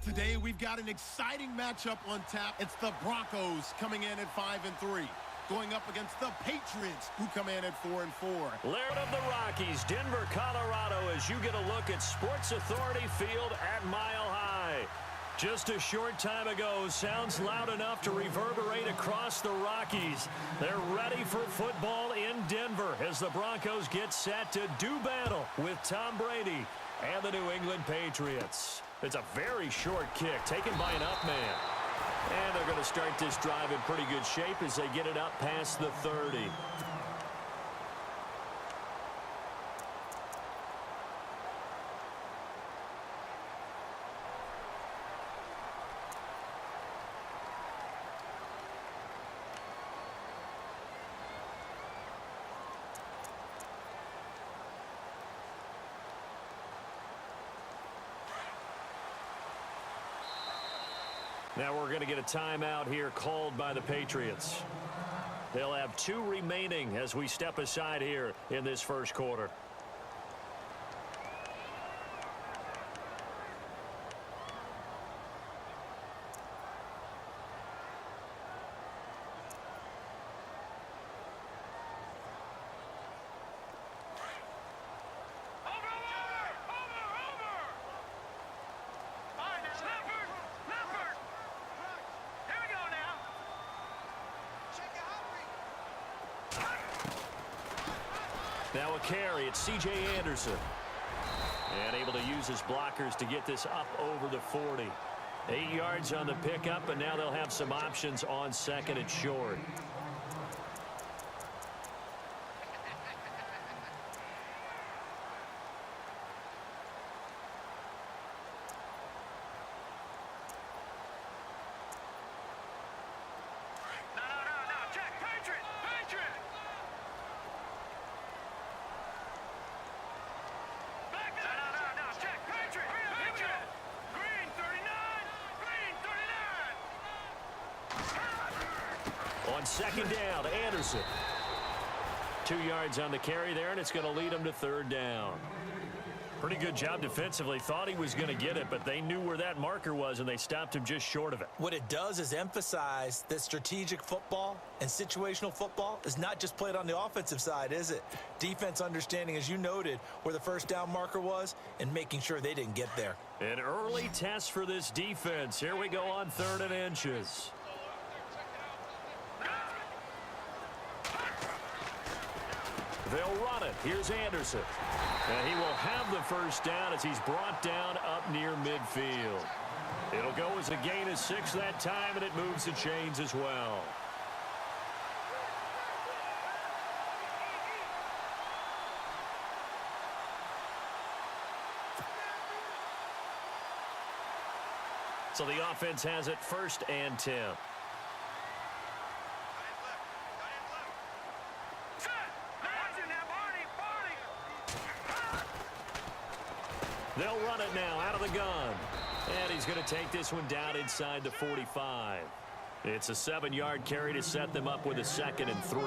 Today, we've got an exciting matchup on tap. It's the Broncos coming in at 5-3, going up against the Patriots, who come in at 4-4. Laird of the Rockies, Denver, Colorado, as you get a look at Sports Authority Field at Mile High. Just a short time ago, sounds loud enough to reverberate across the Rockies. They're ready for football in Denver as the Broncos get set to do battle with Tom Brady and the New England Patriots. It's a very short kick taken by an up man. And they're going to start this drive in pretty good shape as they get it up past the 30. Now we're going to get a timeout here called by the Patriots. They'll have 2 remaining as we step aside here in this first quarter. Now a carry, it's C.J. Anderson. And able to use his blockers to get this up over the 40. 8 yards on the pickup, and now they'll have some options on second and short. On second down, Anderson. 2 yards on the carry there, and it's going to lead him to third down. Pretty good job defensively. Thought he was going to get it, but they knew where that marker was, and they stopped him just short of it. What it does is emphasize that strategic football and situational football is not just played on the offensive side, is it? Defense understanding, as you noted, where the first down marker was and making sure they didn't get there. An early test for this defense. Here we go on 3rd and inches. They'll run it. Here's Anderson. And he will have the first down as he's brought down up near midfield. It'll go as a gain of 6 that time, and it moves the chains as well. So the offense has it 1st and 10. They'll run it now out of the gun. And he's going to take this one down inside the 45. It's a 7-yard carry to set them up with a 2nd and 3.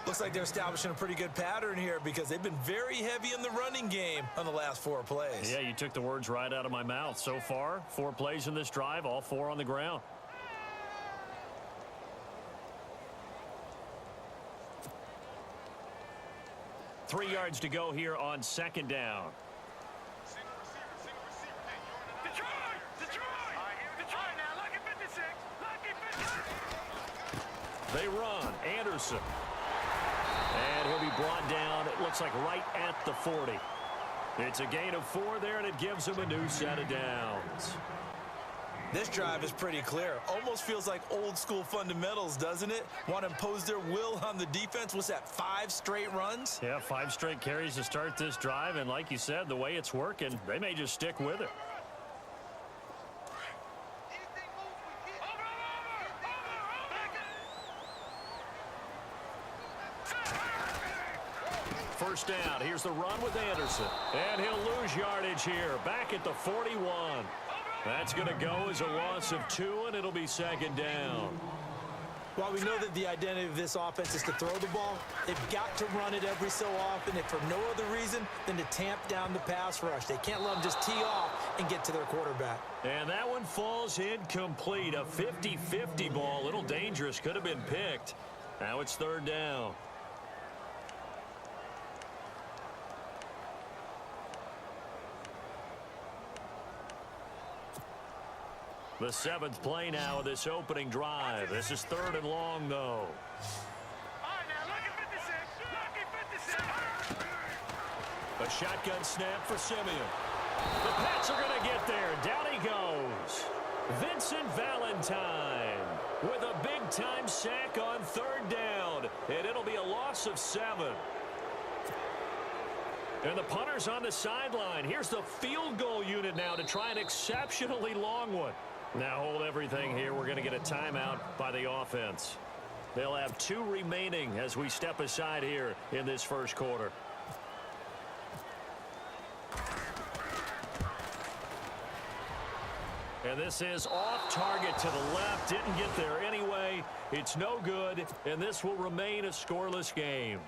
Looks like they're establishing a pretty good pattern here because they've been very heavy in the running game on the last 4 plays. Yeah, you took the words right out of my mouth. So far, 4 plays in this drive, all 4 on the ground. Three yards to go here on 2nd down. They run. Anderson. And he'll be brought down, it looks like right at the 40. It's a gain of 4 there, and it gives him a new set of downs. This drive is pretty clear. Almost feels like old school fundamentals, doesn't it? Want to impose their will on the defense. What's that, 5 straight runs? Yeah, 5 straight carries to start this drive, and like you said, the way it's working, they may just stick with it. First down. Here's the run with Anderson. And he'll lose yardage here. Back at the 41. That's going to go as a loss of 2, and it'll be 2nd down. While we know that the identity of this offense is to throw the ball, they've got to run it every so often, if for no other reason than to tamp down the pass rush. They can't let them just tee off and get to their quarterback. And that one falls incomplete. A 50-50 ball. A little dangerous. Could have been picked. Now it's third down. The seventh play now of this opening drive. This is third and long, though. A shotgun snap for Simeon. The Pats are going to get there. Down he goes. Vincent Valentine with a big-time sack on third down. And it'll be a loss of 7. And the punter's on the sideline. Here's the field goal unit now to try an exceptionally long one. Now hold everything here. We're going to get a timeout by the offense. They'll have 2 remaining as we step aside here in this first quarter. And this is off target to the left. Didn't get there anyway. It's no good, and this will remain a scoreless game.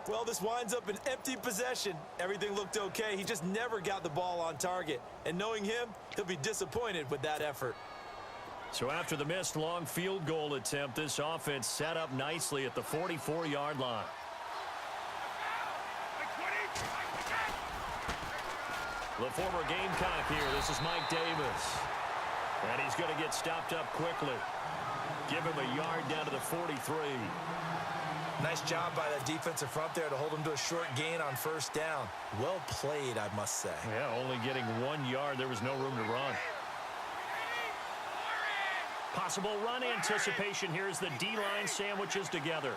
Well, this winds up an empty possession. Everything looked okay. He just never got the ball on target. And knowing him, he'll be disappointed with that effort. So after the missed long field goal attempt, this offense set up nicely at the 44-yard line. The former Gamecock here. This is Mike Davis. And he's going to get stopped up quickly. Give him a yard down to the 43. Nice job by that defensive front there to hold him to a short gain on first down. Well played, I must say. Yeah, only getting 1 yard. There was no room to run. Possible run anticipation. Here's the D-line sandwiches together.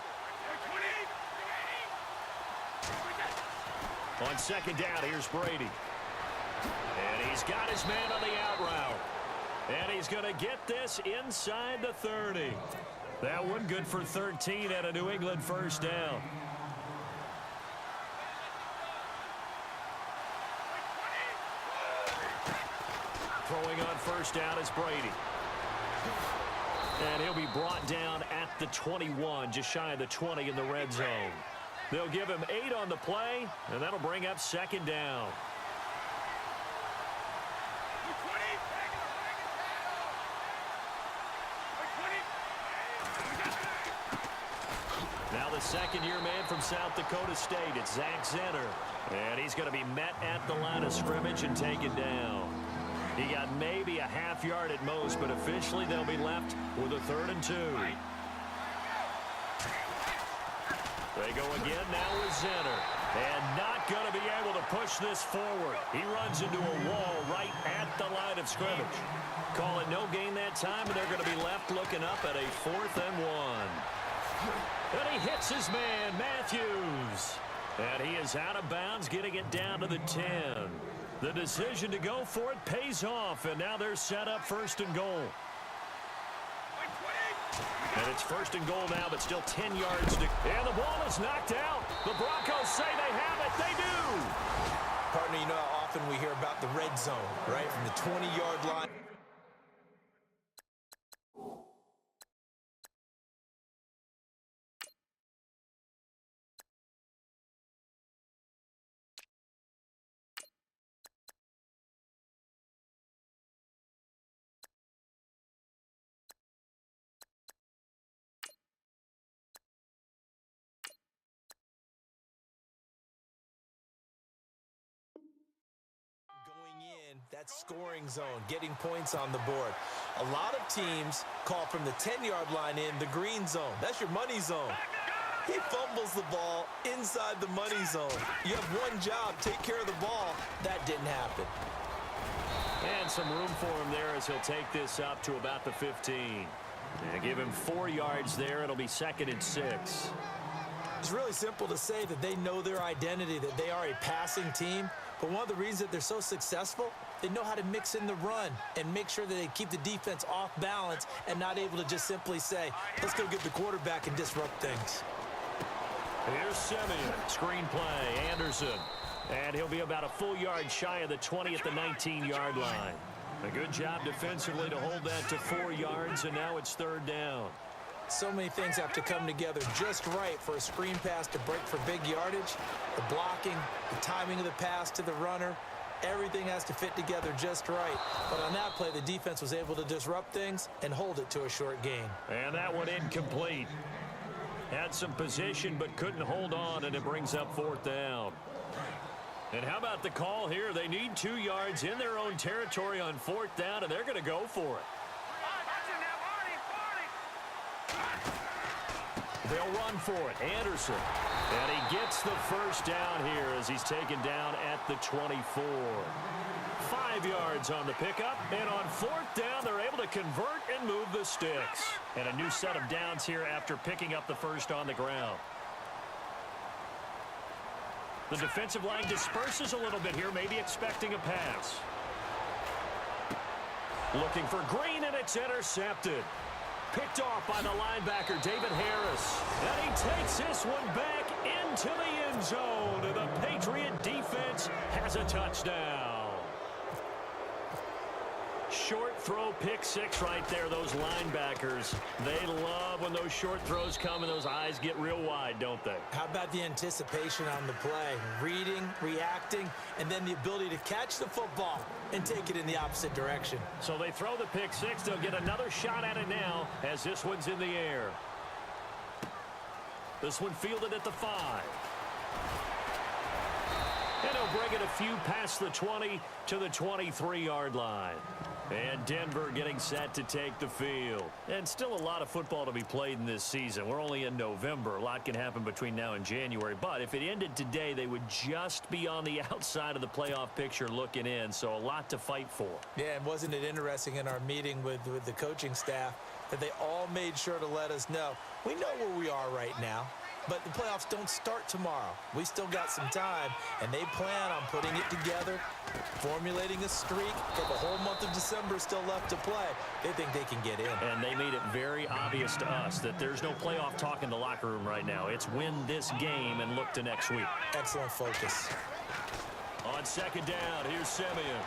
On second down, here's Brady. And he's got his man on the out route. And he's going to get this inside the 30. That one good for 13 at a New England first down. Throwing on first down is Brady. And he'll be brought down at the 21, just shy of the 20 in the red zone. They'll give him 8 on the play, and that'll bring up second down. Now the second-year man from South Dakota State, it's Zach Zenner. And he's going to be met at the line of scrimmage and taken down. He got maybe a half yard at most, but officially they'll be left with a 3rd and 2. They go again now with Zenner. And not going to be able to push this forward. He runs into a wall right at the line of scrimmage. Call it no gain that time, and they're going to be left looking up at a 4th and 1. And he hits his man, Matthews. And he is out of bounds, getting it down to the 10. The decision to go for it pays off, and now they're set up 1st and goal. And it's 1st and goal now, but still 10 yards to... And the ball is knocked out. The Broncos say they have it. They do. Partner, you know how often we hear about the red zone, right? From the 20-yard line. That scoring zone, getting points on the board. A lot of teams call from the 10-yard line in the green zone. That's your money zone. He fumbles the ball inside the money zone. You have one job, take care of the ball. That didn't happen. And some room for him there as he'll take this up to about the 15. And give him 4 yards there. It'll be 2nd and 6. It's really simple to say that they know their identity, that they are a passing team. But one of the reasons that they're so successful, they know how to mix in the run and make sure that they keep the defense off balance and not able to just simply say, let's go get the quarterback and disrupt things. Here's Simeon. Screen play. Anderson. And he'll be about a full yard shy of the 20 at the 19-yard line. A good job defensively to hold that to 4 yards, and now it's 3rd down. So many things have to come together just right for a screen pass to break for big yardage. The blocking, the timing of the pass to the runner, Everything has to fit together just right. But on that play, the defense was able to disrupt things and hold it to a short gain. And that one incomplete. Had some position but couldn't hold on, and it brings up 4th down. And how about the call here? They need 2 yards in their own territory on 4th down, and they're going to go for it. They'll run for it. Anderson. And he gets the first down here as he's taken down at the 24. 5 yards on the pickup. And on 4th down, they're able to convert and move the sticks. And a new set of downs here after picking up the first on the ground. The defensive line disperses a little bit here, maybe expecting a pass. Looking for Green, and it's intercepted. Picked off by the linebacker, David Harris. And he takes this one back into the end zone. And the Patriot defense has a touchdown. Short throw, pick 6 right there, those linebackers. They love when those short throws come and those eyes get real wide, don't they? How about the anticipation on the play? Reading, reacting, and then the ability to catch the football and take it in the opposite direction. So they throw the pick 6. They'll get another shot at it now as this one's in the air. This one fielded at the 5. And he'll bring it a few past the 20 to the 23-yard line. And Denver getting set to take the field. And still a lot of football to be played in this season. We're only in November. A lot can happen between now and January. But if it ended today, they would just be on the outside of the playoff picture looking in. So a lot to fight for. Yeah, and wasn't it interesting in our meeting with the coaching staff that they all made sure to let us know, we know where we are right now. But the playoffs don't start tomorrow. We still got some time, and they plan on putting it together, formulating a streak. Got the whole month of December still left to play. They think they can get in. And they made it very obvious to us that there's no playoff talk in the locker room right now. It's win this game and look to next week. Excellent focus. On 2nd down, here's Simeon.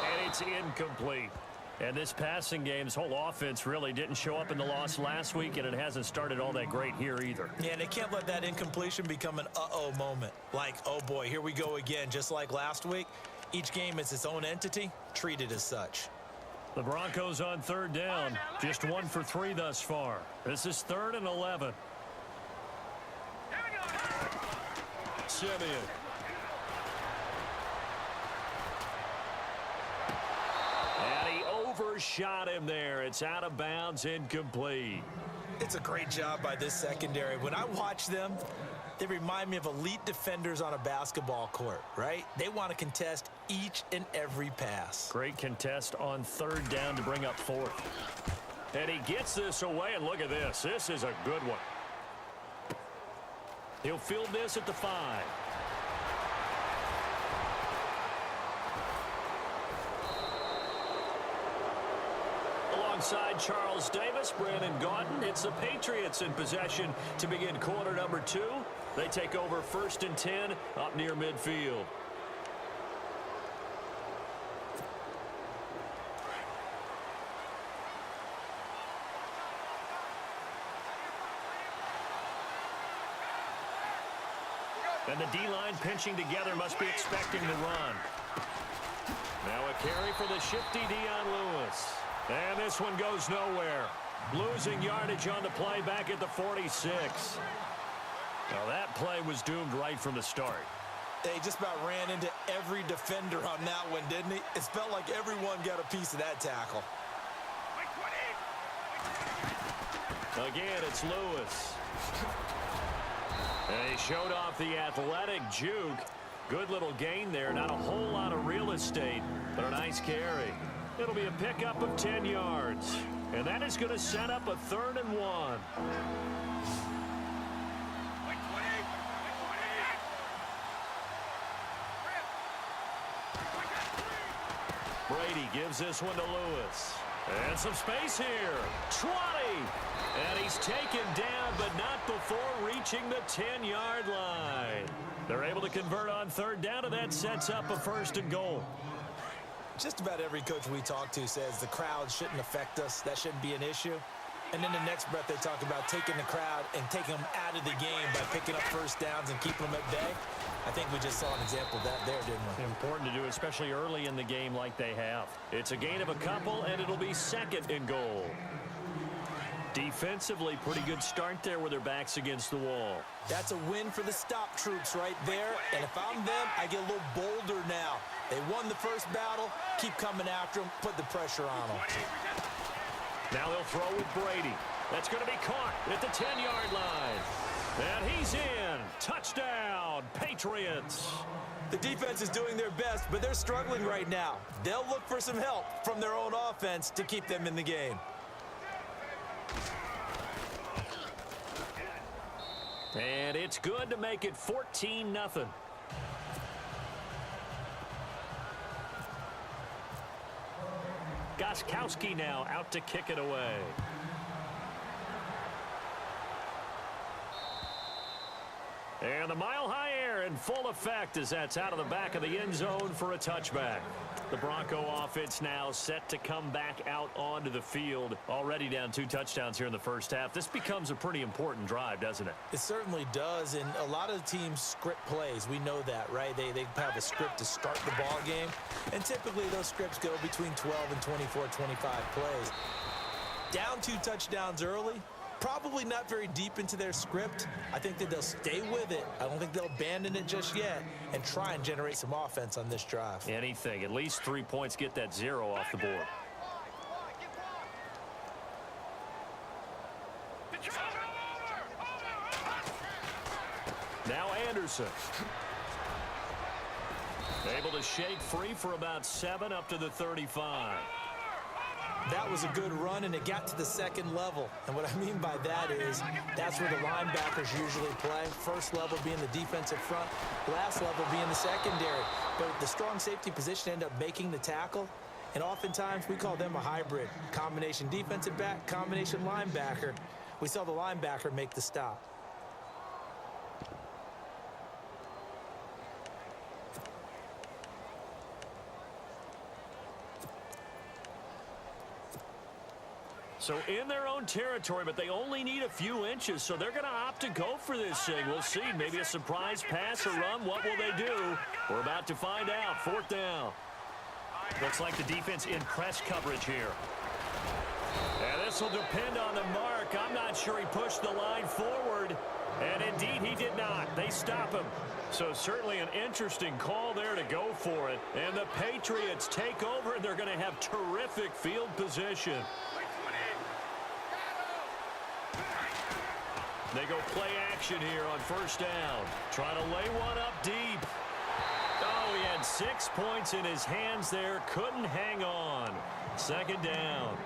And it's incomplete. And this passing game, this whole offense really didn't show up in the loss last week, and it hasn't started all that great here either. Yeah, and they can't let that incompletion become an uh-oh moment. Like, oh boy, here we go again, just like last week. Each game is its own entity, treated as such. The Broncos on 3rd down, just 1 for 3 thus far. This is 3rd and 11. Simeon. Overshot him there. It's out of bounds, incomplete. It's a great job by this secondary. When I watch them, they remind me of elite defenders on a basketball court, right? They want to contest each and every pass. Great contest on 3rd down to bring up 4th. And he gets this away, and look at this. This is a good one. He'll field this at the 5. Alongside Charles Davis, Brandon Gaudin, it's the Patriots in possession to begin quarter number 2. They take over 1st and 10 up near midfield. And the D-line pinching together, must be expecting the run. Now a carry for the shifty Dion Lewis. And this one goes nowhere. Losing yardage on the play back at the 46. Now that play was doomed right from the start. He just about ran into every defender on that one, didn't he? It felt like everyone got a piece of that tackle. Again, it's Lewis. And he showed off the athletic juke. Good little gain there. Not a whole lot of real estate, but a nice carry. It'll be a pickup of 10 yards. And that is going to set up a 3rd and 1. Brady gives this one to Lewis. And some space here. 20. And he's taken down, but not before reaching the 10-yard line. They're able to convert on 3rd down, and that sets up a 1st and goal. Just about every coach we talk to says the crowd shouldn't affect us. That shouldn't be an issue. And then the next breath, they talk about taking the crowd and taking them out of the game by picking up first downs and keeping them at bay. I think we just saw an example of that there, didn't we? Important to do, especially early in the game like they have. It's a gain of a couple, and it'll be second and goal. Defensively, pretty good start there with their backs against the wall. That's a win for the stop troops right there. And if I'm them, I get a little bolder now. They won the first battle. Keep coming after them. Put the pressure on them. Now they'll throw with Brady. That's going to be caught at the 10-yard line. And he's in. Touchdown, Patriots. The defense is doing their best, but they're struggling right now. They'll look for some help from their own offense to keep them in the game. And it's good to make it 14-0. Gostkowski now out to kick it away. And the mile-high air in full effect as that's out of the back of the end zone for a touchback. The Bronco offense now set to come back out onto the field. Already down 2 touchdowns here in the first half. This becomes a pretty important drive, doesn't it? It certainly does, and a lot of teams script plays. We know that, right? They have a script to start the ball game, and typically those scripts go between 12 and 24, 25 plays. Down 2 touchdowns early. Probably not very deep into their script. I think that they'll stay with it. I don't think they'll abandon it just yet and try and generate some offense on this drive. Anything. At least 3 points, get that 0 off the board. Now Anderson. Able to shake free for about 7 up to the 35. That was a good run, and it got to the second level. And what I mean by that is that's where the linebackers usually play. First level being the defensive front, last level being the secondary. But the strong safety position ended up making the tackle, and oftentimes we call them a hybrid. Combination defensive back, combination linebacker. We saw the linebacker make the stop. So in their own territory, but they only need a few inches, so they're going to opt to go for this thing. We'll see. Maybe a surprise pass or run. What will they do? We're about to find out. 4th down. Looks like the defense in press coverage here. And this will depend on the mark. I'm not sure he pushed the line forward. And indeed, he did not. They stop him. So certainly an interesting call there to go for it. And the Patriots take over, and they're going to have terrific field position. They go play action here on 1st down. Trying to lay one up deep. Oh, he had 6 points in his hands there. Couldn't hang on. 2nd down.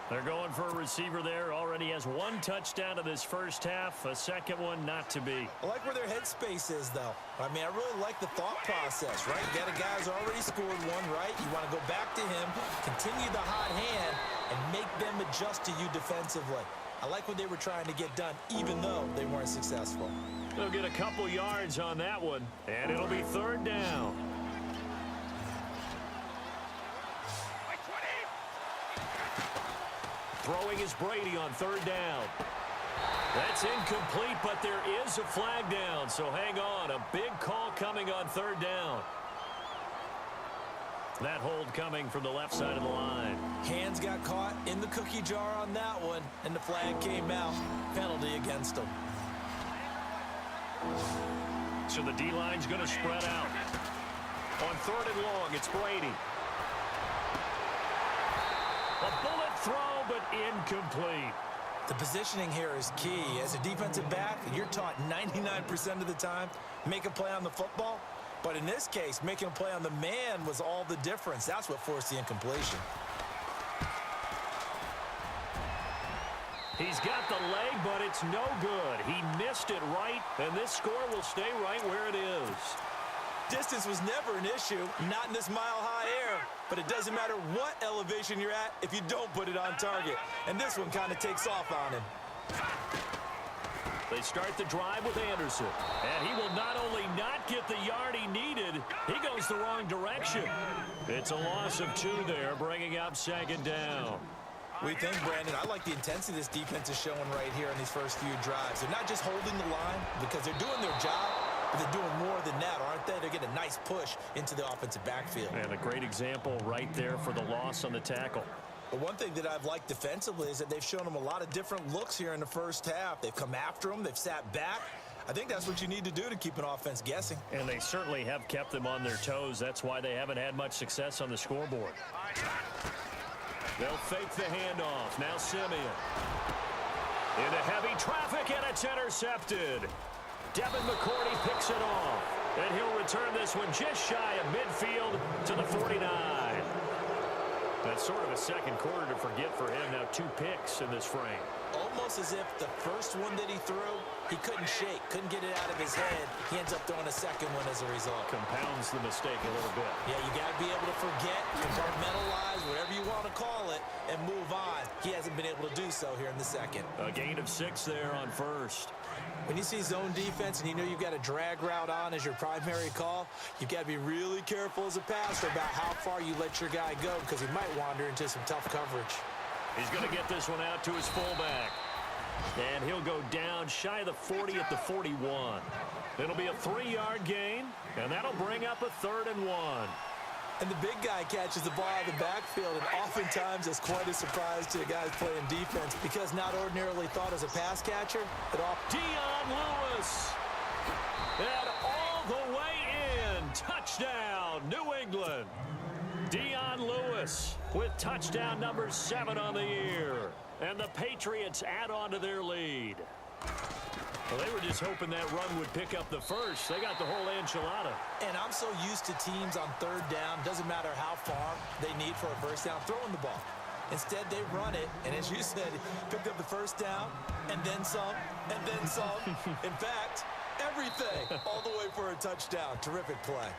They're going for a receiver there. Already has 1 touchdown in this first half. A second one not to be. I like where their headspace is, though. I mean, I really like the thought process, right? You got a guy who's already scored 1, right? You want to go back to him, continue the hot hand, and make them adjust to you defensively. I like what they were trying to get done, even though they weren't successful. They'll get a couple yards on that one, and it'll be 3rd down. Throwing is Brady on 3rd down. That's incomplete, but there is a flag down, so hang on. A big call coming on 3rd down. That hold coming from the left side of the line. Hands got caught in the cookie jar on that one, and the flag came out. Penalty against them. So the D-line's going to spread out. On 3rd and long, it's Brady. A bullet throw, but incomplete. The positioning here is key. As a defensive back, you're taught 99% of the time, make a play on the football. But in this case, making a play on the man was all the difference. That's what forced the incompletion. He's got the leg, but it's no good. He missed it right, and this score will stay right where it is. Distance was never an issue, not in this mile-high air. But it doesn't matter what elevation you're at if you don't put it on target. And this one kind of takes off on him. They start the drive with Anderson. And he will not only not get the yard he needed, he goes the wrong direction. It's a loss of 2 there, bringing up 2nd down. We think, Brandon, I like the intensity this defense is showing right here in these first few drives. They're not just holding the line because they're doing their job, but they're doing more than that, aren't they? They're getting a nice push into the offensive backfield. And a great example right there for the loss on the tackle. But one thing that I've liked defensively is that they've shown them a lot of different looks here in the first half. They've come after them. They've sat back. I think that's what you need to do to keep an offense guessing. And they certainly have kept them on their toes. That's why they haven't had much success on the scoreboard. They'll fake the handoff. Now Simeon. Into heavy traffic, and it's intercepted. Devin McCourty picks it off. And he'll return this one just shy of midfield to the 49. That's sort of a second quarter to forget for him. Now 2 picks in this frame. Almost as if the first one that he threw, he couldn't shake, couldn't get it out of his head. He ends up throwing a second one as a result. Compounds the mistake a little bit. Yeah, you got to be able to forget, compartmentalize, whatever you want to call it, and move on. He hasn't been able to do so here in the second. A gain of 6 there on first. When you see zone defense and you know you've got a drag route on as your primary call, you've got to be really careful as a passer about how far you let your guy go because he might wander into some tough coverage. He's going to get this one out to his fullback. And he'll go down shy of the 40 at the 41. It'll be a 3-yard gain, and that'll bring up a 3rd and 1. And the big guy catches the ball out of the backfield, and oftentimes it's quite a surprise to the guys playing defense because not ordinarily thought as a pass catcher at all. Dion Lewis. And all the way in. Touchdown, New England. Dion Lewis with touchdown number 7 on the year. And the Patriots add on to their lead. Well, they were just hoping that run would pick up the first. They got the whole enchilada. And I'm so used to teams on 3rd down, doesn't matter how far they need for a first down, throwing the ball. Instead, they run it, and as you said, picked up the first down, and then some, and then some. In fact, everything, all the way for a touchdown. Terrific play.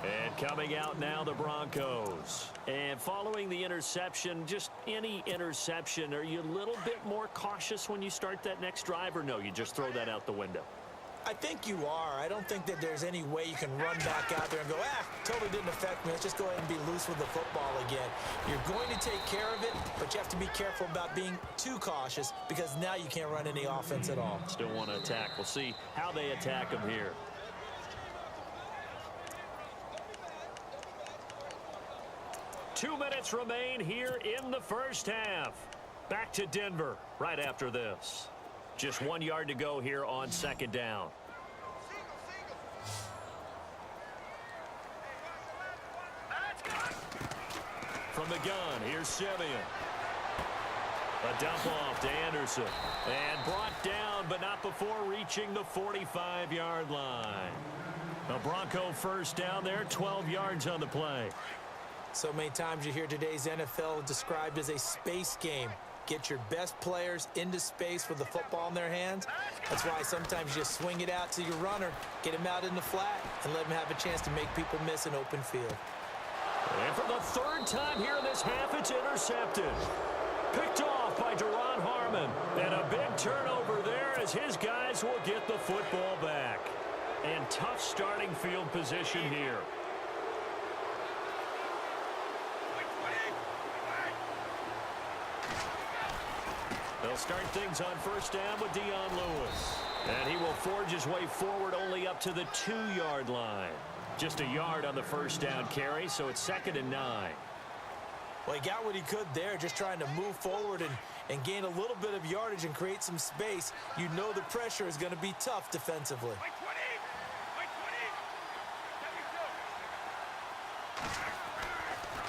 And coming out now, the Broncos. And following the interception, just any interception, are you a little bit more cautious when you start that next drive, or no, you just throw that out the window? I think you are. I don't think that there's any way you can run back out there and go, totally didn't affect me. Let's just go ahead and be loose with the football again. You're going to take care of it, but you have to be careful about being too cautious because now you can't run any offense at all. Still want to attack. We'll see how they attack them here. Two minutes remain here in the first half. Back to Denver right after this. Just 1 yard to go here on 2nd down. From the gun, here's Simeon. A dump off to Anderson. And brought down, but not before reaching the 45-yard line. A Bronco first down there, 12 yards on the play. So many times you hear today's NFL described as a space game. Get your best players into space with the football in their hands. That's why sometimes you just swing it out to your runner, get him out in the flat, and let him have a chance to make people miss an open field. And for the 3rd time here in this half, it's intercepted. Picked off by Duron Harmon. And a big turnover there as his guys will get the football back. And tough starting field position here. They'll start things on first down with Dion Lewis. And he will forge his way forward only up to the 2-yard line. Just a yard on the first down carry, so it's 2nd and 9. Well, he got what he could there, just trying to move forward and gain a little bit of yardage and create some space. You know the pressure is going to be tough defensively.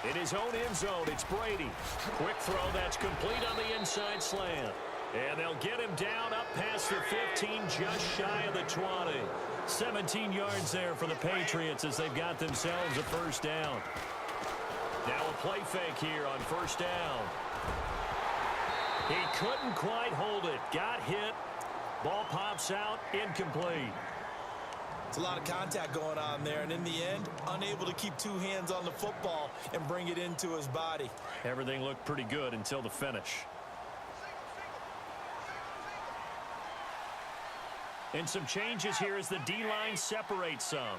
In his own end zone, it's Brady. Quick throw that's complete on the inside slant. And they'll get him down up past the 15, just shy of the 20. 17 yards there for the Patriots as they've got themselves a first down. Now a play fake here on first down. He couldn't quite hold it. Got hit. Ball pops out, incomplete. It's a lot of contact going on there, and in the end, unable to keep 2 hands on the football and bring it into his body. Everything looked pretty good until the finish. And some changes here as the D-line separates some.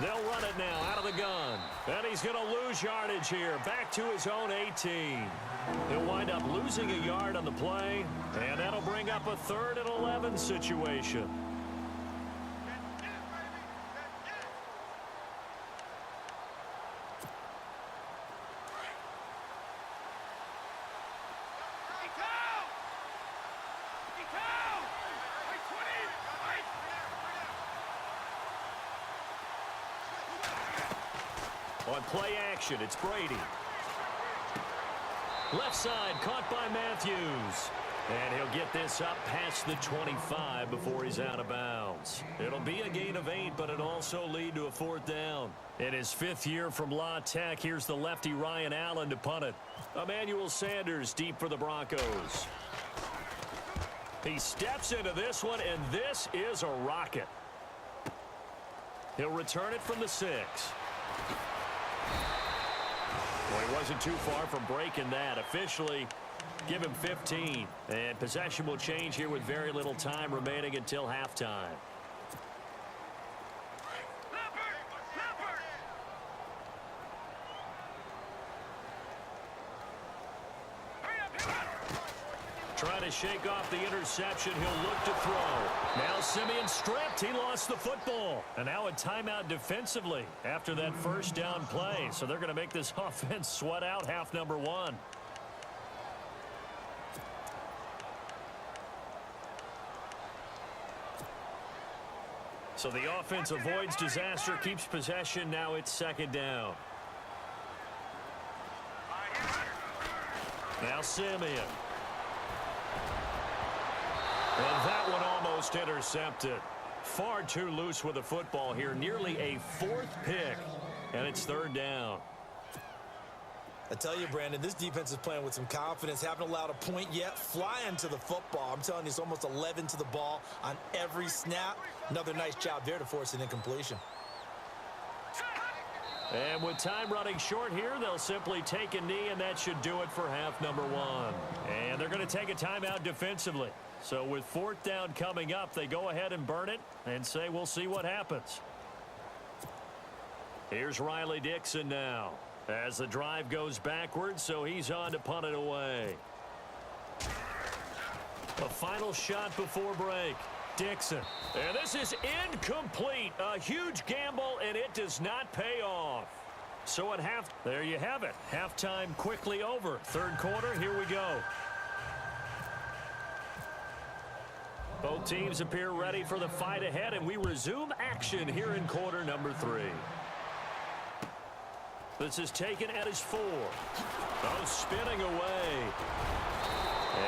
They'll run it now out of the gun. And he's going to lose yardage here. Back to his own 18. He'll wind up losing a yard on the play. And that'll bring up a 3rd and 11 situation. On play action, it's Brady. Left side, caught by Matthews. And he'll get this up past the 25 before he's out of bounds. It'll be a gain of 8, but it'll also lead to a 4th down. In his 5th year from La Tech, here's the lefty Ryan Allen to punt it. Emmanuel Sanders deep for the Broncos. He steps into this one, and this is a rocket. He'll return it from the 6. Well, he wasn't too far from breaking that. Officially, give him 15. And possession will change here with very little time remaining until halftime. Trying to shake off the interception. He'll look to throw. Now Simeon stripped. He lost the football. And now a timeout defensively after that first down play. So they're going to make this offense sweat out half number 1. So the offense avoids disaster, keeps possession. Now it's 2nd down. Now Simeon. And that one almost intercepted. Far too loose with the football here. Nearly a 4th pick. And it's 3rd down. I tell you, Brandon, this defense is playing with some confidence. Haven't allowed a point yet. Flying to the football. I'm telling you, it's almost 11 to the ball on every snap. Another nice job there to force an incompletion. And with time running short here, they'll simply take a knee, and that should do it for half number 1. And they're going to take a timeout defensively. So with 4th down coming up, they go ahead and burn it and say we'll see what happens. Here's Riley Dixon now as the drive goes backwards, so he's on to punt it away. A final shot before break. Dixon. And this is incomplete. A huge gamble, and it does not pay off. So at half, there you have it. Halftime quickly over. 3rd quarter, here we go. Both teams appear ready for the fight ahead, and we resume action here in quarter number 3. This is taken at his 4. Oh, spinning away.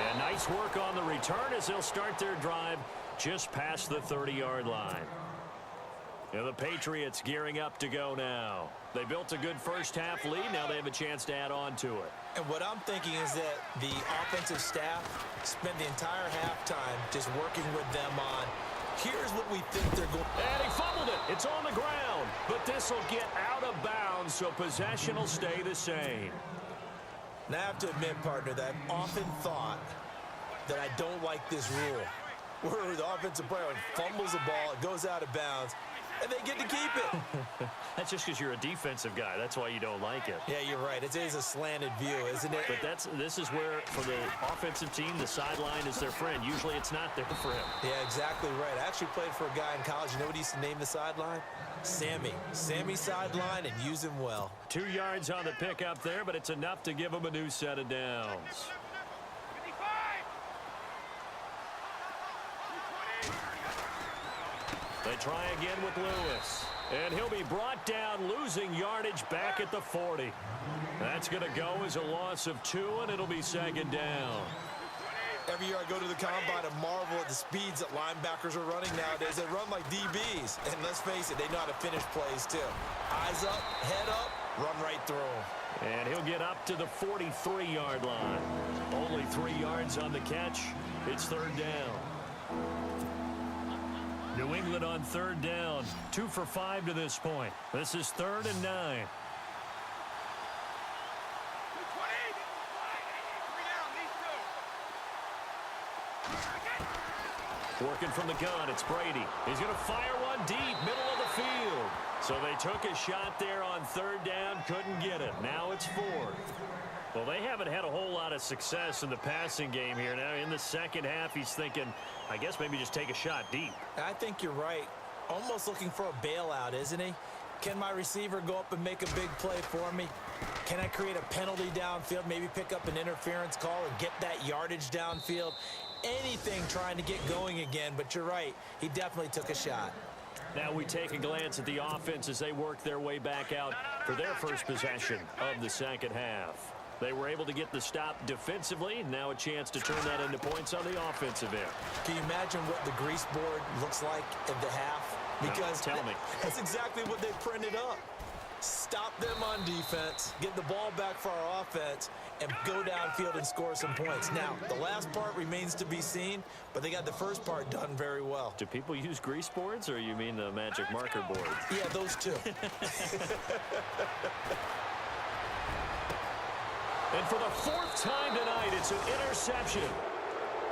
And nice work on the return as they'll start their drive just past the 30-yard line. And the Patriots gearing up to go now. They built a good first-half lead. Now they have a chance to add on to it. And what I'm thinking is that the offensive staff spent the entire halftime just working with them on, here's what we think they're going. And he fumbled it. It's on the ground. But this will get out of bounds, so possession will stay the same. Now I have to admit, partner, that I've often thought that I don't like this rule, where the offensive player fumbles the ball, it goes out of bounds, and they get to keep it. That's just because you're a defensive guy. That's why you don't like it. Yeah, you're right. It is a slanted view, isn't it? But this is where, for the offensive team, the sideline is their friend. Usually it's not there for him. Yeah, exactly right. I actually played for a guy in college. You know what he used to name the sideline? Sammy. Sammy sideline, and use him well. 2 yards on the pickup there, but it's enough to give him a new set of downs. They try again with Lewis. And he'll be brought down, losing yardage back at the 40. That's going to go as a loss of 2, and it'll be 2nd down. Every year I go to the combine and marvel at the speeds that linebackers are running nowadays. They run like DBs. And let's face it, they know how to finish plays too. Eyes up, head up, run right through them. And he'll get up to the 43-yard line. Only 3 yards on the catch. It's 3rd down. New England on 3rd down. 2 for 5 to this point. This is 3rd and 9. Working from the gun, it's Brady. He's going to fire one deep, middle of the field. So they took a shot there on third down, couldn't get it. Now it's fourth. Well, they haven't had a whole lot of success in the passing game here. Now in the second half, he's thinking, I guess maybe just take a shot deep. I think you're right. Almost looking for a bailout, isn't he? Can my receiver go up and make a big play for me? Can I create a penalty downfield, maybe pick up an interference call and get that yardage downfield? Anything trying to get going again, but you're right. He definitely took a shot. Now we take a glance at the offense as they work their way back out for their first possession of the second half. They were able to get the stop defensively. Now a chance to turn that into points on the offensive end. Can you imagine what the grease board looks like at the half? Because tell me. That's exactly what they printed up. Stop them on defense, get the ball back for our offense, and go downfield and score some points. Now, the last part remains to be seen, but they got the first part done very well. Do people use grease boards, or you mean the magic marker boards? Yeah, those two. And for the fourth time tonight, it's an interception.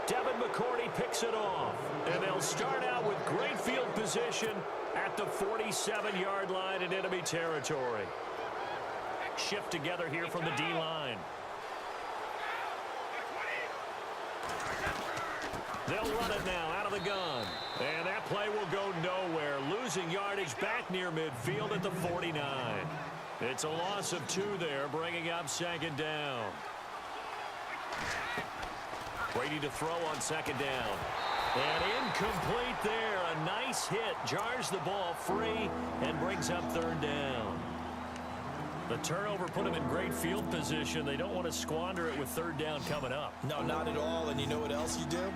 Devin McCourty picks it off. And they'll start out with great field position at the 47-yard line in enemy territory. Shift together here from the D-line. They'll run it now out of the gun. And that play will go nowhere. Losing yardage back near midfield at the 49. It's a loss of 2 there, bringing up second down. Brady to throw on second down. And incomplete there. A nice hit. Jars the ball free and brings up third down. The turnover put him in great field position. They don't want to squander it with third down coming up. No, not at all. And you know what else you do?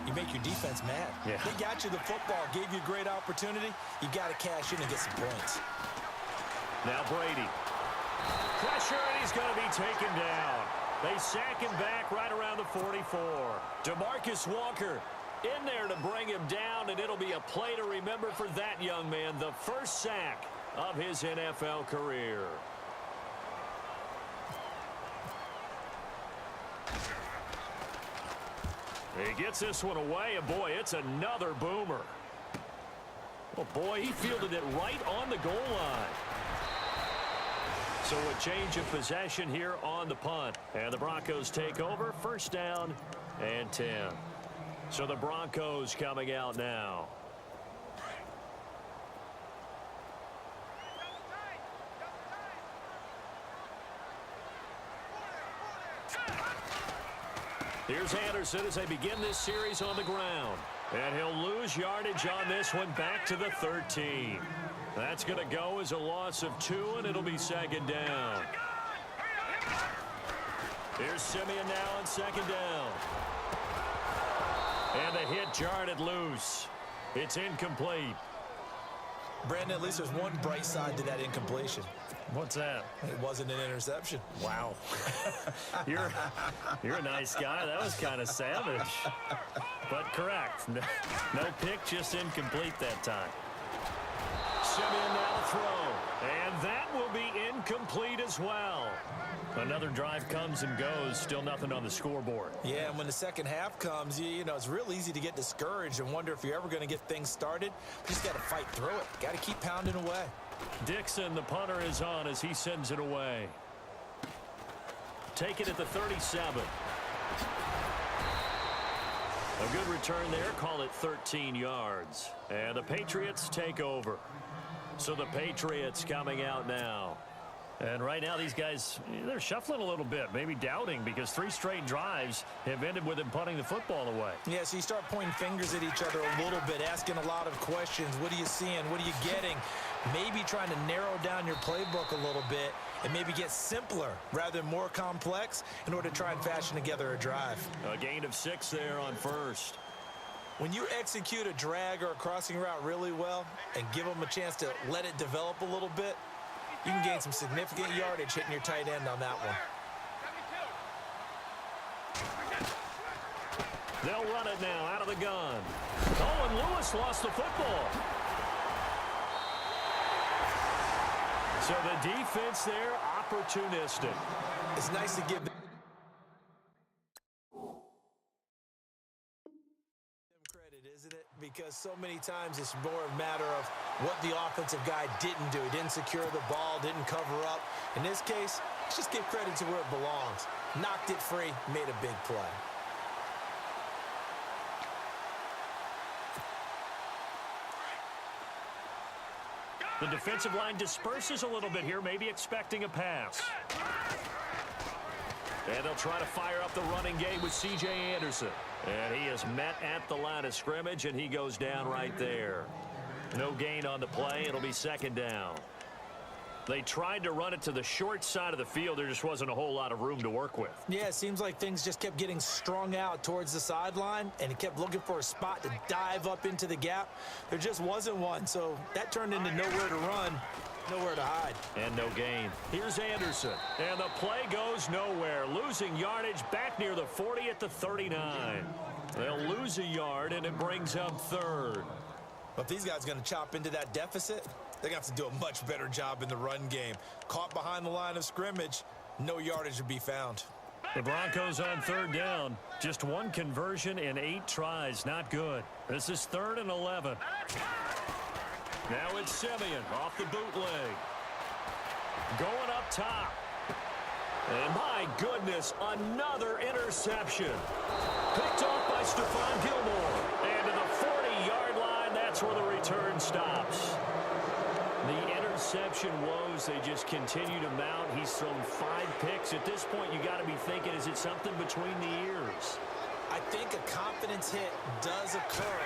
You make your defense mad. Yeah. They got you the football, gave you a great opportunity. You got to cash in and get some points. Now Brady. Pressure, and he's going to be taken down. They sack him back right around the 44. DeMarcus Walker in there to bring him down, and it'll be a play to remember for that young man. The first sack of his NFL career. He gets this one away, and boy, it's another boomer. Oh boy, he fielded it right on the goal line. So a change of possession here on the punt. And the Broncos take over. First down and 10. So the Broncos coming out now. Here's Anderson as they begin this series on the ground. And he'll lose yardage on this one back to the 13. That's going to go as a loss of 2, and it'll be second down. Here's Simeon now on second down. And the hit jarred it loose. It's incomplete. Brandon, at least there's one bright side to that incompletion. What's that? It wasn't an interception. Wow. You're a nice guy. That was kind of savage. But correct. No pick, just incomplete that time. Simeon now to throw. And that will be incomplete as well. Another drive comes and goes. Still nothing on the scoreboard. Yeah, and when the second half comes, you know, it's real easy to get discouraged and wonder if you're ever going to get things started. You just got to fight through it. Got to keep pounding away. Dixon, the punter, is on as he sends it away. Take it at the 37. A good return there. Call it 13 yards. And the Patriots take over. So the Patriots coming out now. And right now these guys, they're shuffling a little bit, maybe doubting, because 3 straight drives have ended with them punting the football away. Yeah, so you start pointing fingers at each other a little bit, asking a lot of questions. What are you seeing? What are you getting? Maybe trying to narrow down your playbook a little bit and maybe get simpler rather than more complex in order to try and fashion together a drive. A gain of 6 there on first. When you execute a drag or a crossing route really well and give them a chance to let it develop a little bit, you can gain some significant yardage hitting your tight end on that one. They'll run it now out of the gun. Oh, and Lewis lost the football. So the defense there, opportunistic. It's nice to give them credit, isn't it? because so many times it's more a matter of what the offensive guy didn't do. He didn't secure the ball, didn't cover up. In this case, let's just give credit to where it belongs. Knocked it free, made a big play. The defensive line disperses a little bit here, maybe expecting a pass. And they'll try to fire up the running game with C.J. Anderson. And he is met at the line of scrimmage, and he goes down right there. No gain on the play. It'll be second down. They tried to run it to the short side of the field. There just wasn't a whole lot of room to work with. Yeah, it seems like things just kept getting strung out towards the sideline, and he kept looking for a spot to dive up into the gap. There just wasn't one, so that turned into nowhere to run, nowhere to hide. And no gain. Here's Anderson, and the play goes nowhere. Losing yardage back near the 40 at the 39. They'll lose a yard, and it brings up third. But if these guys are going to chop into that deficit, they're going to have to do a much better job in the run game. Caught behind the line of scrimmage, no yardage to be found. The Broncos on third down. Just one conversion in 8 tries. Not good. This is 3rd and 11. Now it's Simeon off the bootleg. Going up top. And my goodness, another interception. Picked off by Stephon Gilmore. And to the 40-yard line, that's where the return stops. The interception woes, they just continue to mount. He's thrown 5 picks. At this point, you got to be thinking, is it something between the ears? I think a confidence hit does occur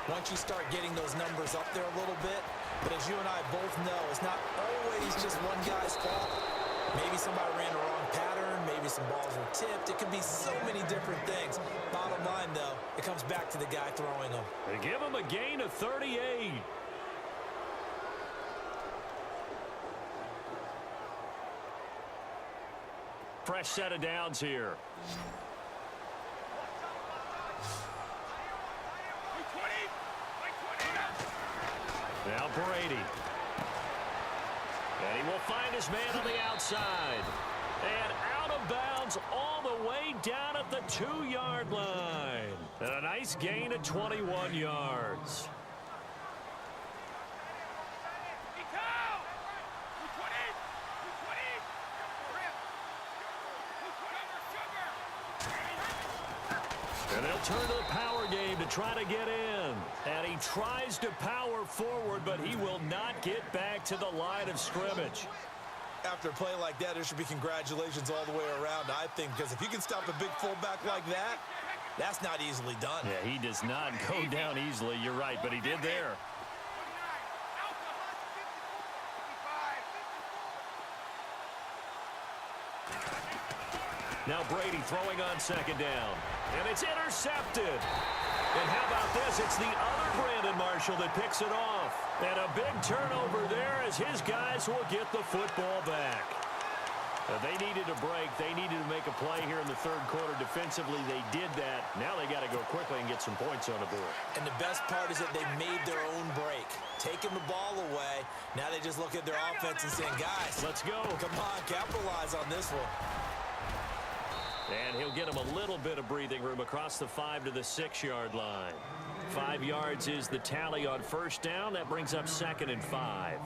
once you start getting those numbers up there a little bit. But as you and I both know, it's not always just one guy's fault. Maybe somebody ran the wrong pattern. Maybe some balls were tipped. It could be so many different things. Bottom line, though, it comes back to the guy throwing them. They give him a gain of 38. Fresh set of downs here. Now Brady. And he will find his man on the outside. And out of bounds all the way down at the 2-yard line. And a nice gain of 21 yards. And they'll turn to the power game to try to get in. And he tries to power forward, but he will not get back to the line of scrimmage. After a play like that, there should be congratulations all the way around, I think, because if you can stop a big fullback like that, that's not easily done. Yeah, he does not go down easily. You're right, but he did there. Now Brady throwing on second down. And it's intercepted. And how about this? It's the other Brandon Marshall that picks it off. And a big turnover there as his guys will get the football back. They needed a break. They needed to make a play here in the third quarter. Defensively, they did that. Now they got to go quickly and get some points on the board. And the best part is that they made their own break. Taking the ball away. Now they just look at their offense and saying, guys, let's go. Come on, capitalize on this one. And he'll get him a little bit of breathing room across the 5 to the 6-yard line. 5 yards is the tally on first down. That brings up 2nd and 5.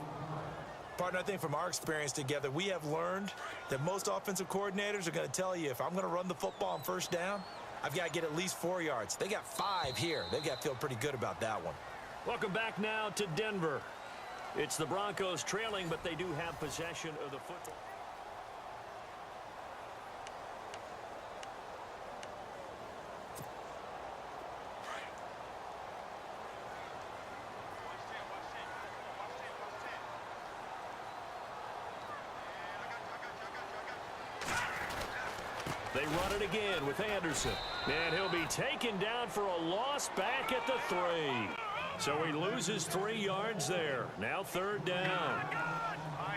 Partner, I think from our experience together, we have learned that most offensive coordinators are going to tell you, if I'm going to run the football on first down, I've got to get at least 4 yards. They got 5 here. They've got to feel pretty good about that one. Welcome back now to Denver. It's the Broncos trailing, but they do have possession of the football. They run it again with Anderson. And he'll be taken down for a loss back at the 3. So he loses 3 yards there. Now 3rd down.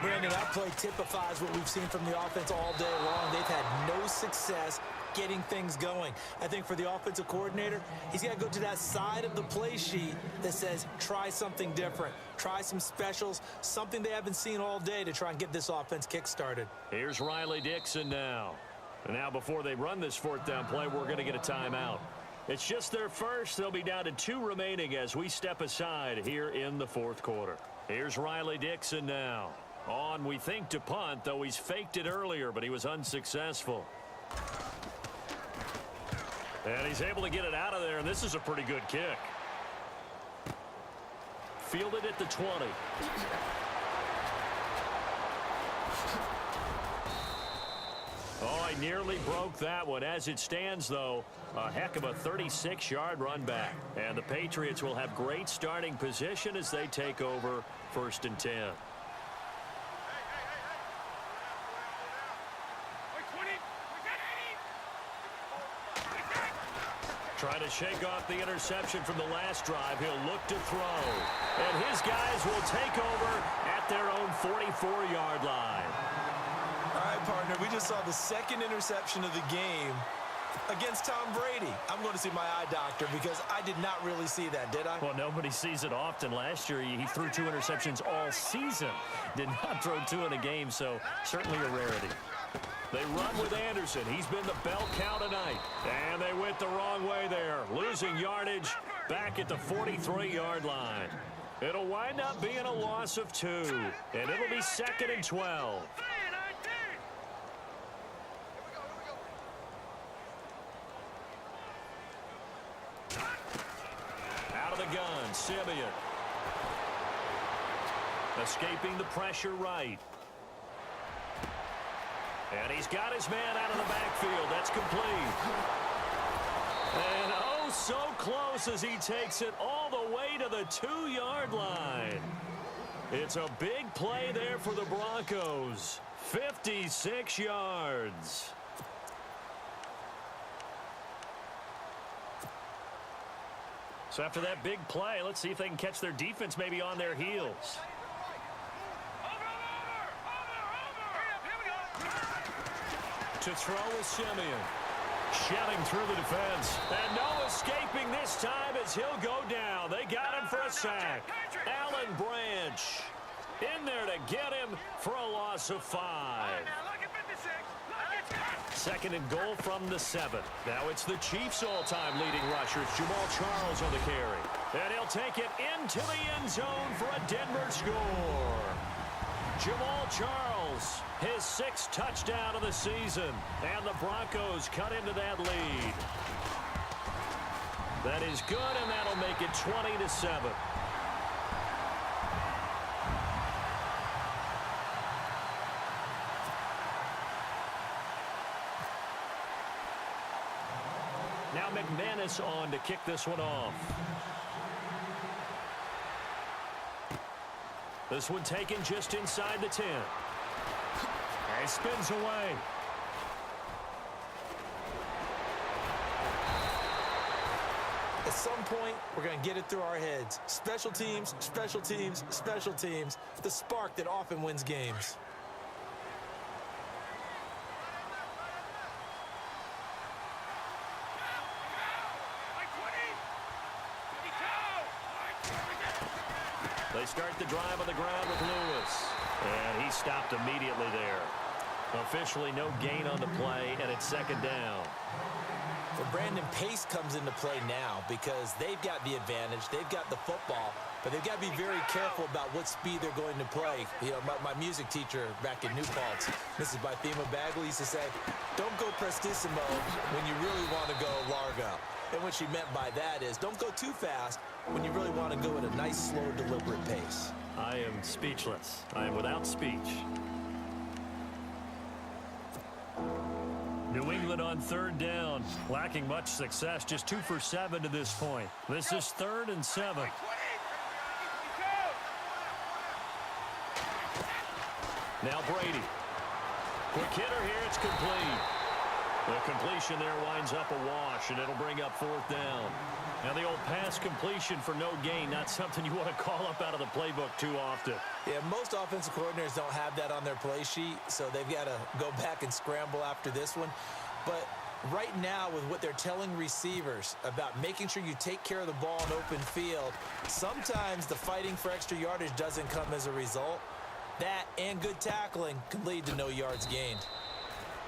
Brandon, that play typifies what we've seen from the offense all day long. They've had no success getting things going. I think for the offensive coordinator, he's got to go to that side of the play sheet that says, try something different. Try some specials, something they haven't seen all day to try and get this offense kick-started. Here's Riley Dixon now. And now before they run this 4th down play, we're going to get a timeout. It's just their first. They'll be down to 2 remaining as we step aside here in the fourth quarter. Here's Riley Dixon now. On, we think, to punt, though he's faked it earlier, but he was unsuccessful. And he's able to get it out of there, and this is a pretty good kick. Fielded at the 20. Oh, I nearly broke that one. As it stands, though, a heck of a 36-yard run back. And the Patriots will have great starting position as they take over 1st and 10. Trying to shake off the interception from the last drive. He'll look to throw. And his guys will take over at their own 44-yard line. All right, partner, we just saw the 2nd interception of the game against Tom Brady. I'm going to see my eye doctor because I did not really see that, did I? Well, nobody sees it often. Last year, he threw 2 interceptions all season. Did not throw 2 in a game, so certainly a rarity. They run with Anderson. He's been the bell cow tonight. And they went the wrong way there. Losing yardage back at the 43-yard line. It'll wind up being a loss of 2. And it'll be 2nd and 12. Out of the gun, Simeon. Escaping the pressure right. And he's got his man out of the backfield. That's complete. And oh, so close as he takes it all the way to the 2-yard line. It's a big play there for the Broncos. 56 yards. So after that big play, let's see if they can catch their defense maybe on their heels. To throw is Simeon. Shelling through the defense. And no escaping this time as he'll go down. They got him for a sack. Alan Branch in there to get him for a loss of 5. 2nd and goal from the 7. Now it's the Chiefs' all-time leading rushers, Jamal Charles on the carry. And he'll take it into the end zone for a Denver score. Jamal Charles, his 6th touchdown of the season. And the Broncos cut into that lead. That is good, and that'll make it 20-7. Now McManus on to kick this one off. This one taken just inside the 10. And he spins away. At some point, we're going to get it through our heads. Special teams, special teams, special teams. The spark that often wins games. They start the drive on the ground with Lewis. And he stopped immediately there. Officially no gain on the play, and it's 2nd down. Well, Brandon, pace comes into play now because they've got the advantage. They've got the football, but they've got to be very careful about what speed they're going to play. You know, my music teacher back in New Paltz, Mrs. Bythema Bagley, used to say, don't go prestissimo when you really want to go largo. And what she meant by that is don't go too fast when you really want to go at a nice, slow, deliberate pace. I am speechless. I am without speech. New England on 3rd down, lacking much success, just 2 for 7 to this point. This is 3rd and 7. Now Brady. Quick hitter here, it's complete. The completion there winds up a wash, and it'll bring up 4th down. Now the old pass completion for no gain, not something you want to call up out of the playbook too often. Yeah, most offensive coordinators don't have that on their play sheet, so they've got to go back and scramble after this one. But right now, with what they're telling receivers about making sure you take care of the ball in open field, sometimes the fighting for extra yardage doesn't come as a result. That and good tackling can lead to no yards gained.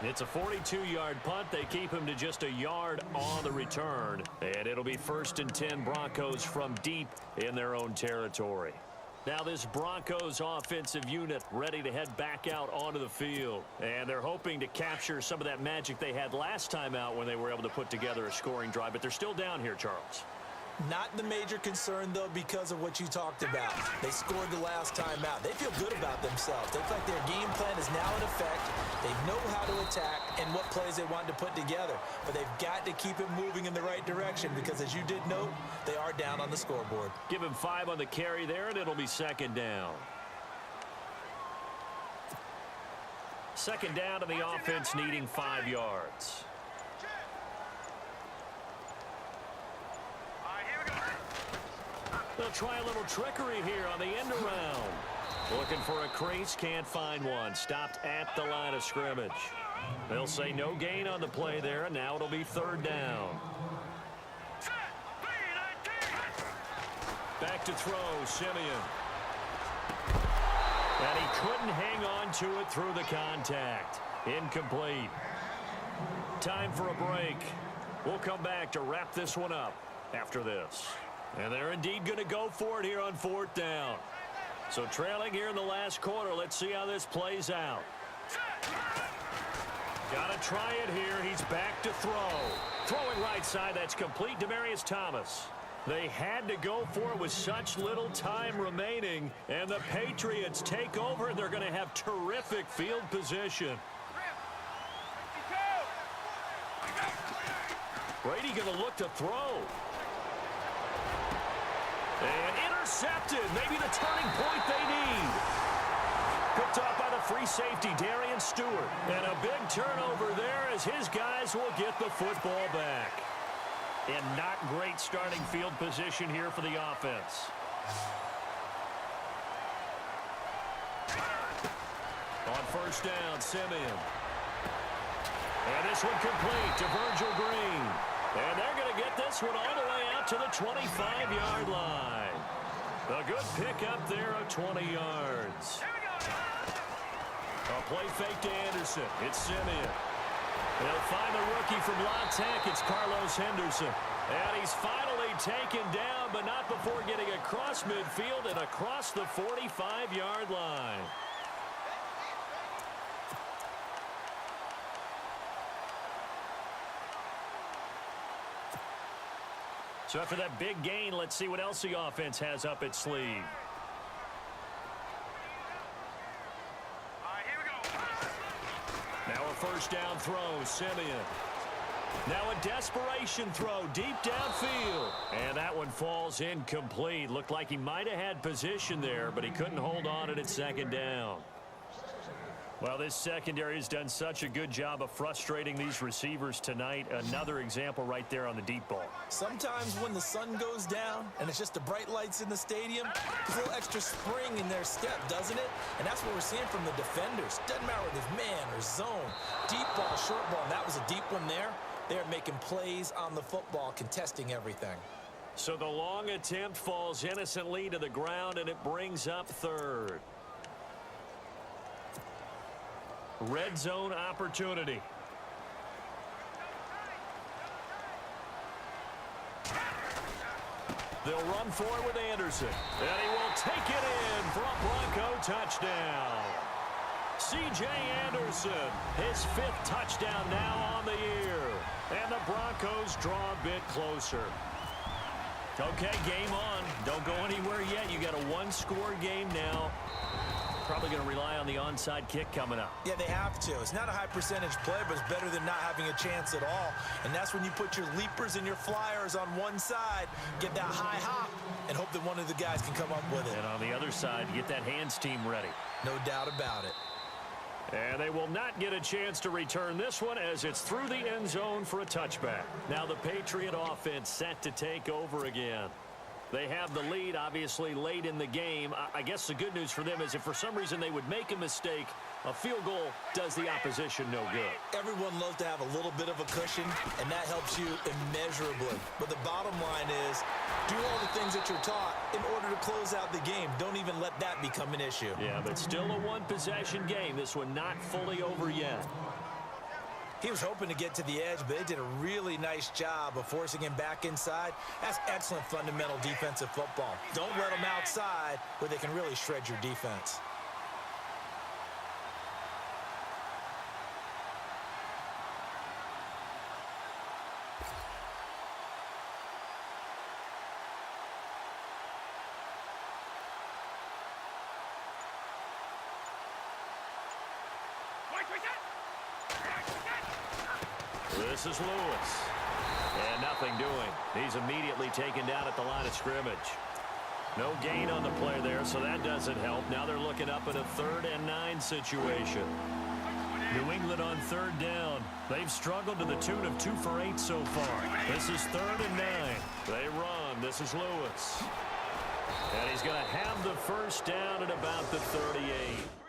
It's a 42-yard punt. They keep him to just a yard on the return. And it'll be 1st and 10 Broncos from deep in their own territory. Now this Broncos offensive unit ready to head back out onto the field. And they're hoping to capture some of that magic they had last time out when they were able to put together a scoring drive. But they're still down here, Charles. Not the major concern, though, because of what you talked about. They scored the last time out. They feel good about themselves. They feel like their game plan is now in effect. They know how to attack and what plays they want to put together. But they've got to keep it moving in the right direction because, as you did note, they are down on the scoreboard. Give him 5 on the carry there, and it'll be 2nd down. 2nd down to the offense, needing 5 yards. They'll try a little trickery here on the end around. Looking for a crease, can't find one. Stopped at the line of scrimmage. They'll say no gain on the play there, and now it'll be 3rd down. Back to throw, Simeon. And he couldn't hang on to it through the contact. Incomplete. Time for a break. We'll come back to wrap this one up after this. And they're indeed going to go for it here on 4th down. So trailing here in the last quarter. Let's see how this plays out. Got to try it here. He's back to throw. Throwing right side. That's complete. Demaryius Thomas. They had to go for it with such little time remaining. And the Patriots take over. They're going to have terrific field position. Brady going to look to throw. And intercepted. Maybe the turning point they need. Picked off by the free safety, Darian Stewart. And a big turnover there as his guys will get the football back. And not great starting field position here for the offense. On 1st down, Simeon. And this one complete to Virgil Green. And they're going to get this one all the way out to the 25-yard line. A good pickup there of 20 yards. A play fake to Anderson. It's Simeon. They'll find the rookie from La Tech. It's Carlos Henderson. And he's finally taken down, but not before getting across midfield and across the 45-yard line. So after that big gain, let's see what else the offense has up its sleeve. Now a 1st down throw, Simeon. Now a desperation throw deep downfield. And that one falls incomplete. Looked like he might have had position there, but he couldn't hold on at 2nd down. Well, this secondary has done such a good job of frustrating these receivers tonight. Another example right there on the deep ball. Sometimes when the sun goes down and it's just the bright lights in the stadium, there's a little extra spring in their step, doesn't it? And that's what we're seeing from the defenders. Doesn't matter whether it's man or zone. Deep ball, short ball. And that was a deep one there. They're making plays on the football, contesting everything. So the long attempt falls innocently to the ground, and it brings up 3rd. Red zone opportunity. They'll run for it with Anderson. And he will take it in for a Bronco touchdown. C.J. Anderson, his 5th touchdown now on the year. And the Broncos draw a bit closer. Okay, game on. Don't go anywhere yet. You got a 1-score game now. Probably going to rely on the onside kick coming up. Yeah, they have to. It's not a high percentage play, but it's better than not having a chance at all. And that's when you put your leapers and your flyers on one side, get that high hop, and hope that one of the guys can come up with it. And on the other side, get that hands team ready. No doubt about it. And they will not get a chance to return this one as it's through the end zone for a touchback. Now the Patriot offense set to take over again. They have the lead, obviously, late in the game. I guess the good news for them is if for some reason they would make a mistake, a field goal does the opposition no good. Everyone loves to have a little bit of a cushion, and that helps you immeasurably. But the bottom line is, do all the things that you're taught in order to close out the game. Don't even let that become an issue. Yeah, but still a one-possession game. This one not fully over yet. He was hoping to get to the edge, but they did a really nice job of forcing him back inside. That's excellent fundamental defensive football. Don't let them outside where they can really shred your defense. This is Lewis. And nothing doing. He's immediately taken down at the line of scrimmage. No gain on the play there, so that doesn't help. Now they're looking up at a 3rd and 9 situation. New England on 3rd down. They've struggled to the tune of 2 for 8 so far. This is 3rd and 9. They run. This is Lewis. And he's going to have the first down at about the 38.